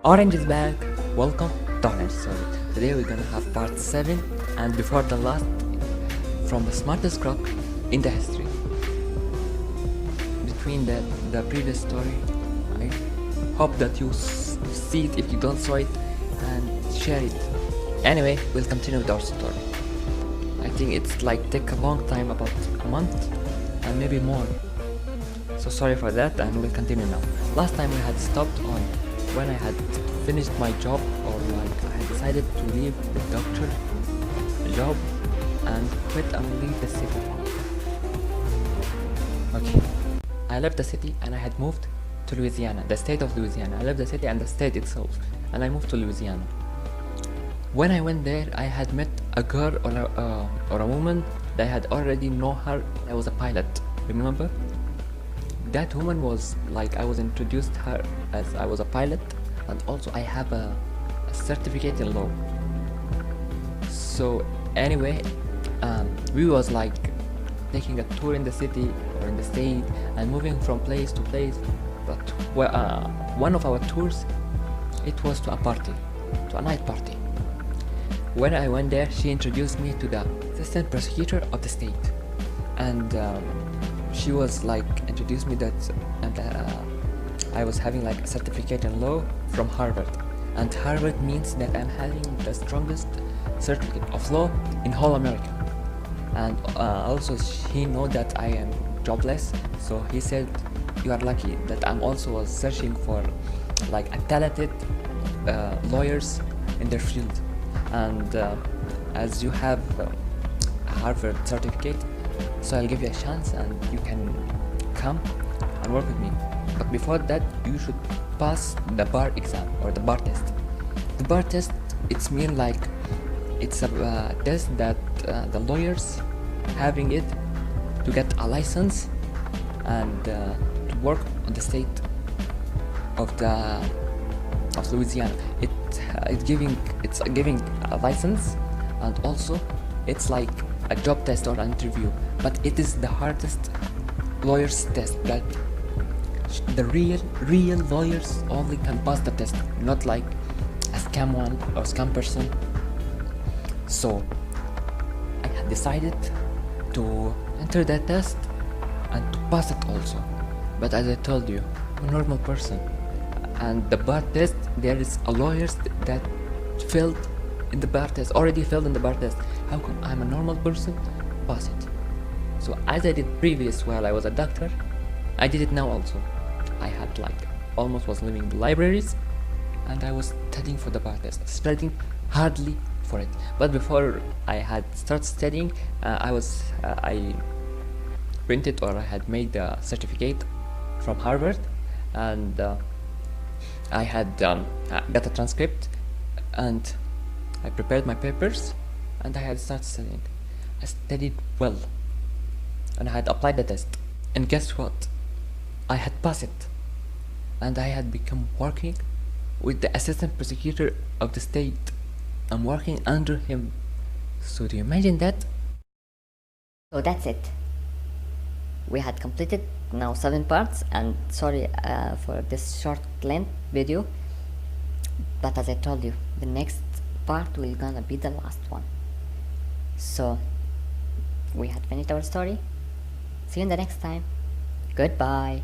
Orange is back. Welcome to Orange Story. Today we're gonna have part 7 and before the last from the smartest crook in the history. Between the previous story, I hope that you see it if you don't saw it and share it. Anyway, we'll continue with our story. I think it's like take a long time, about a month and maybe more. So sorry for that, and we'll continue now. Last time we had stopped on when I had finished my job, or like I had decided to leave the doctor job and quit and leave the city. Okay, I left the city and I had moved to Louisiana, the state of Louisiana. I left the city and the state itself, and I moved to Louisiana. When I went there, I had met a girl or a woman that I had already know her. I was a pilot, remember? That woman was like, I was introduced her as I was a pilot, and also I have a certificate in law. So anyway, we was like taking a tour in the city or in the state and moving from place to place. But one of our tours, it was to a party, to a night party. When I went there, she introduced me to the assistant prosecutor of the state, and she was like introduced me that I was having like a certificate in law from Harvard, and Harvard means that I'm having the strongest certificate of law in whole America. And also she know that I am jobless, so he said you are lucky that I'm also searching for like a talented lawyers in their field, and as you have a Harvard certificate, so I'll give you a chance and you can come and work with me. But before that, you should pass the bar exam or the bar test. The bar test, it's mean like it's a test that the lawyers having it to get a license and to work on the state of Louisiana. It's giving a license, and also it's like a job test or an interview, but it is the hardest lawyers test that the real lawyers only can pass the test, not like a scam one or scam person. So I had decided to enter that test and to pass it also. But as I told you, I'm a normal person, and the bar test, there is a lawyers that failed in the bar test, already failed in the bar test. How come I'm a normal person pass it? So as I did previous while I was a doctor, I did it now also. I had like almost was leaving the libraries, and I was studying for the bar test, studying hardly for it. But before I had started studying, I printed, or I had made the certificate from Harvard, and I had got a transcript, and I prepared my papers, and I had started studying. I studied well, and I had applied the test, and guess what? I had passed it, and I had become working with the assistant prosecutor of the state. I'm working under him. So do you imagine that? So that's it. We had completed now 7 parts, and sorry for this short length video, but as I told you, the next part will gonna be the last one. So we had finished our story. See you in the next time. Goodbye.